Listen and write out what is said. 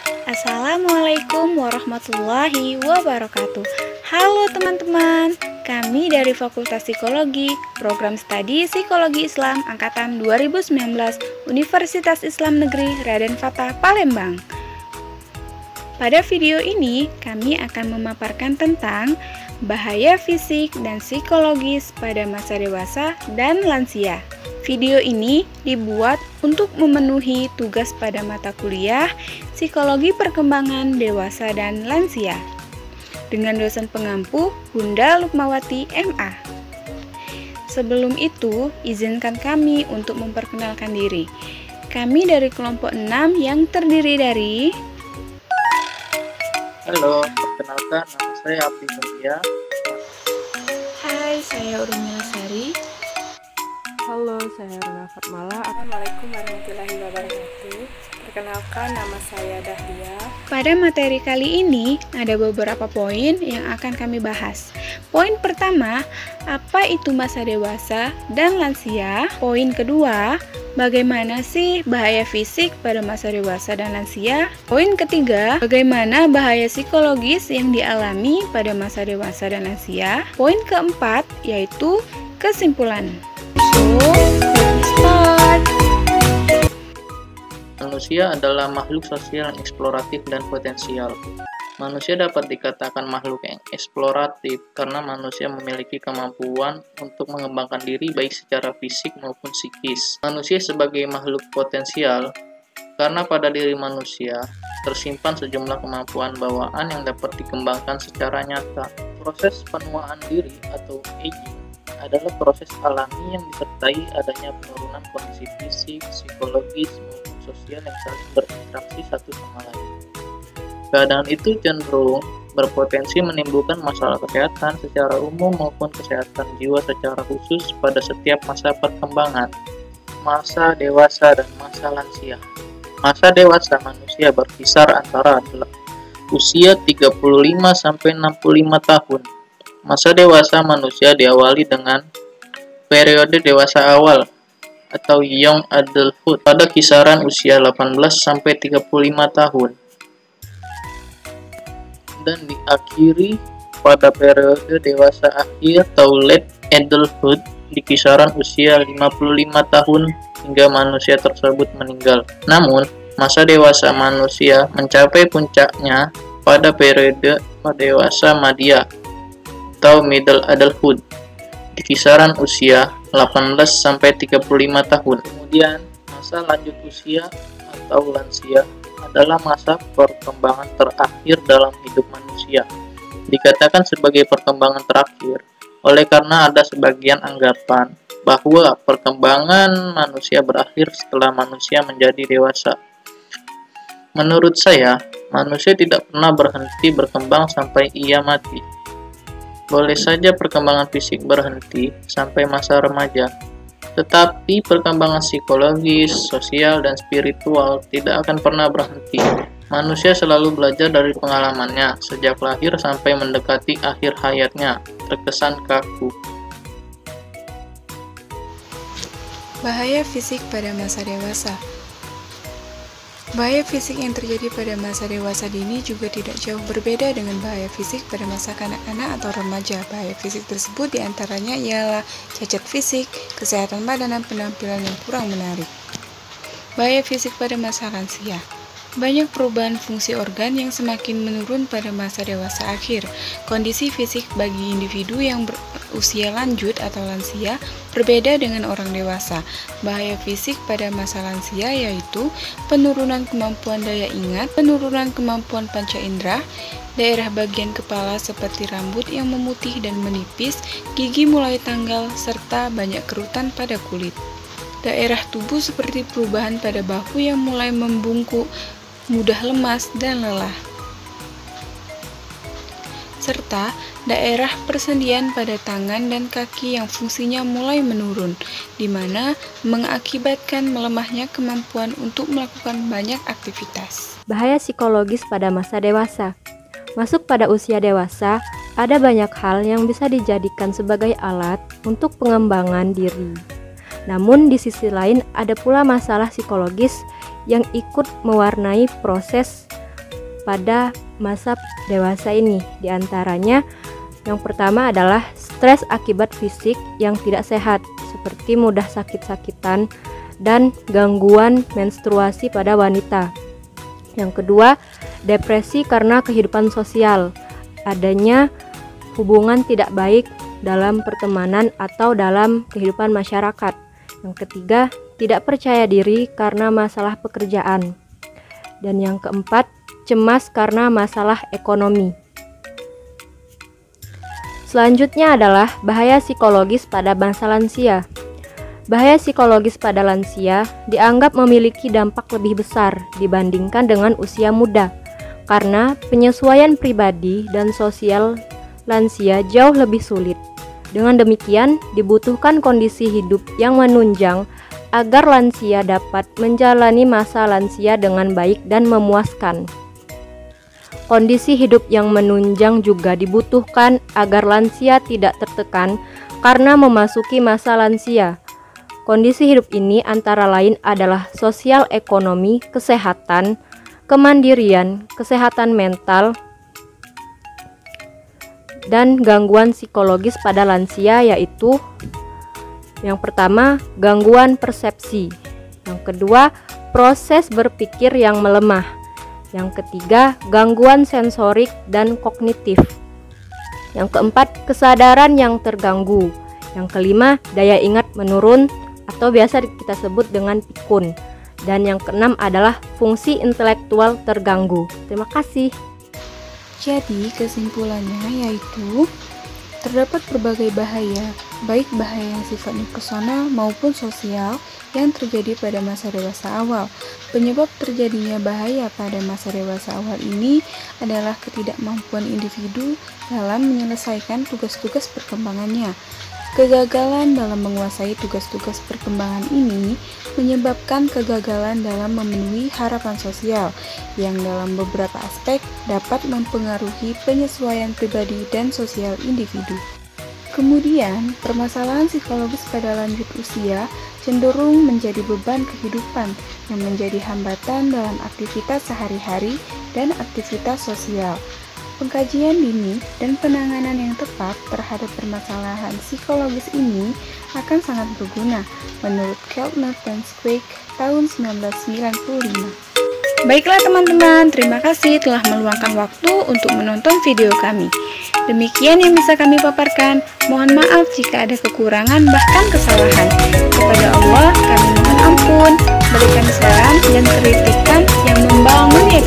Assalamualaikum warahmatullahi wabarakatuh. Halo teman-teman, kami dari Fakultas Psikologi, Program Studi Psikologi Islam Angkatan 2019, Universitas Islam Negeri Raden Fatah, Palembang. Pada video ini, kami akan memaparkan tentang bahaya fisik dan psikologis pada masa dewasa dan lansia. Video ini dibuat untuk memenuhi tugas pada mata kuliah Psikologi Perkembangan Dewasa dan Lansia dengan dosen pengampu Bunda Lukmawati MA. Sebelum itu, izinkan kami untuk memperkenalkan diri. Kami dari kelompok 6 yang terdiri dari Halo, perkenalkan nama saya Abdi Mulia. Hai, saya Urmila Sari. Halo, saya Rana Fatmala. Assalamualaikum warahmatullahi wabarakatuh. Perkenalkan, nama saya Dahlia. Pada materi kali ini ada beberapa poin yang akan kami bahas. Poin pertama, apa itu masa dewasa dan lansia? Poin kedua, bagaimana sih bahaya fisik pada masa dewasa dan lansia? Poin ketiga, bagaimana bahaya psikologis yang dialami pada masa dewasa dan lansia? Poin keempat, yaitu kesimpulan. So, let's start. Manusia adalah makhluk sosial yang eksploratif dan potensial. Manusia dapat dikatakan makhluk yang eksploratif karena manusia memiliki kemampuan untuk mengembangkan diri baik secara fisik maupun psikis. Manusia sebagai makhluk potensial karena pada diri manusia tersimpan sejumlah kemampuan bawaan yang dapat dikembangkan secara nyata. Proses penuaan diri atau aging adalah proses alami yang disertai adanya penurunan kondisi fisik, psikologis, maupun sosial yang saling berinteraksi satu sama lain. Keadaan itu cenderung berpotensi menimbulkan masalah kesehatan secara umum maupun kesehatan jiwa secara khusus pada setiap masa perkembangan. Masa dewasa dan masa lansia. Masa dewasa manusia berkisar antara usia 35 sampai 65 tahun. Masa dewasa manusia diawali dengan periode dewasa awal atau young adulthood pada kisaran usia 18 sampai 35 tahun dan diakhiri pada periode dewasa akhir atau late adulthood di kisaran usia 55 tahun hingga manusia tersebut meninggal. Namun, masa dewasa manusia mencapai puncaknya pada periode dewasa madya atau middle adulthood di kisaran usia 18 sampai 35 tahun. Kemudian, masa lanjut usia atau lansia adalah masa perkembangan terakhir dalam hidup manusia. Dikatakan sebagai perkembangan terakhir oleh karena ada sebagian anggapan bahwa perkembangan manusia berakhir setelah manusia menjadi dewasa. Menurut saya, manusia tidak pernah berhenti berkembang sampai ia mati. Boleh saja perkembangan fisik berhenti sampai masa remaja, tetapi perkembangan psikologis, sosial, dan spiritual tidak akan pernah berhenti. Manusia selalu belajar dari pengalamannya sejak lahir sampai mendekati akhir hayatnya, terkesan kaku. Bahaya fisik pada masa dewasa. Bahaya fisik yang terjadi pada masa dewasa dini juga tidak jauh berbeda dengan bahaya fisik pada masa kanak-kanak atau remaja. Bahaya fisik tersebut diantaranya ialah cacat fisik, kesehatan badan, dan penampilan yang kurang menarik. Bahaya fisik pada masa lansia. Banyak perubahan fungsi organ yang semakin menurun pada masa dewasa akhir. Kondisi fisik bagi individu yang berusia lanjut atau lansia berbeda dengan orang dewasa. Bahaya fisik pada masa lansia yaitu penurunan kemampuan daya ingat, penurunan kemampuan panca indera, daerah bagian kepala seperti rambut yang memutih dan menipis, gigi mulai tanggal, serta banyak kerutan pada kulit. Daerah tubuh seperti perubahan pada bahu yang mulai membungkuk, mudah lemas dan lelah, serta daerah persendian pada tangan dan kaki yang fungsinya mulai menurun, di mana mengakibatkan melemahnya kemampuan untuk melakukan banyak aktivitas. Bahaya psikologis pada masa dewasa. Masuk pada usia dewasa, ada banyak hal yang bisa dijadikan sebagai alat untuk pengembangan diri. Namun di sisi lain ada pula masalah psikologis yang ikut mewarnai proses pada masa dewasa ini. Di antaranya yang pertama adalah stres akibat fisik yang tidak sehat, seperti mudah sakit-sakitan dan gangguan menstruasi pada wanita. Yang kedua, depresi karena kehidupan sosial, adanya hubungan tidak baik dalam pertemanan atau dalam kehidupan masyarakat. Yang ketiga, tidak percaya diri karena masalah pekerjaan. Dan yang keempat, cemas karena masalah ekonomi. Selanjutnya adalah bahaya psikologis pada masa lansia. Bahaya psikologis pada lansia dianggap memiliki dampak lebih besar dibandingkan dengan usia muda, karena penyesuaian pribadi dan sosial lansia jauh lebih sulit. Dengan demikian, dibutuhkan kondisi hidup yang menunjang agar lansia dapat menjalani masa lansia dengan baik dan memuaskan. Kondisi hidup yang menunjang juga dibutuhkan agar lansia tidak tertekan karena memasuki masa lansia. Kondisi hidup ini antara lain adalah sosial ekonomi, kesehatan, kemandirian, kesehatan mental, dan gangguan psikologis pada lansia, yaitu yang pertama, gangguan persepsi. Yang kedua, proses berpikir yang melemah. Yang ketiga, gangguan sensorik dan kognitif. Yang keempat, kesadaran yang terganggu. Yang kelima, daya ingat menurun atau biasa kita sebut dengan pikun. Dan yang keenam adalah fungsi intelektual terganggu. Terima kasih. Jadi kesimpulannya yaitu terdapat berbagai bahaya, baik bahaya yang sifatnya personal maupun sosial yang terjadi pada masa dewasa awal. Penyebab terjadinya bahaya pada masa dewasa awal ini adalah ketidakmampuan individu dalam menyelesaikan tugas-tugas perkembangannya. Kegagalan dalam menguasai tugas-tugas perkembangan ini menyebabkan kegagalan dalam memenuhi harapan sosial yang dalam beberapa aspek dapat mempengaruhi penyesuaian pribadi dan sosial individu. Kemudian, permasalahan psikologis pada lanjut usia cenderung menjadi beban kehidupan yang menjadi hambatan dalam aktivitas sehari-hari dan aktivitas sosial. Pengkajian dini dan penanganan yang tepat terhadap permasalahan psikologis ini akan sangat berguna menurut Keltner dan Squeak tahun 1995. Baiklah teman-teman, terima kasih telah meluangkan waktu untuk menonton video kami. Demikian yang bisa kami paparkan. Mohon maaf jika ada kekurangan bahkan kesalahan. Kepada Allah kami mohon ampun, berikan saran dan kritikan yang membangun ya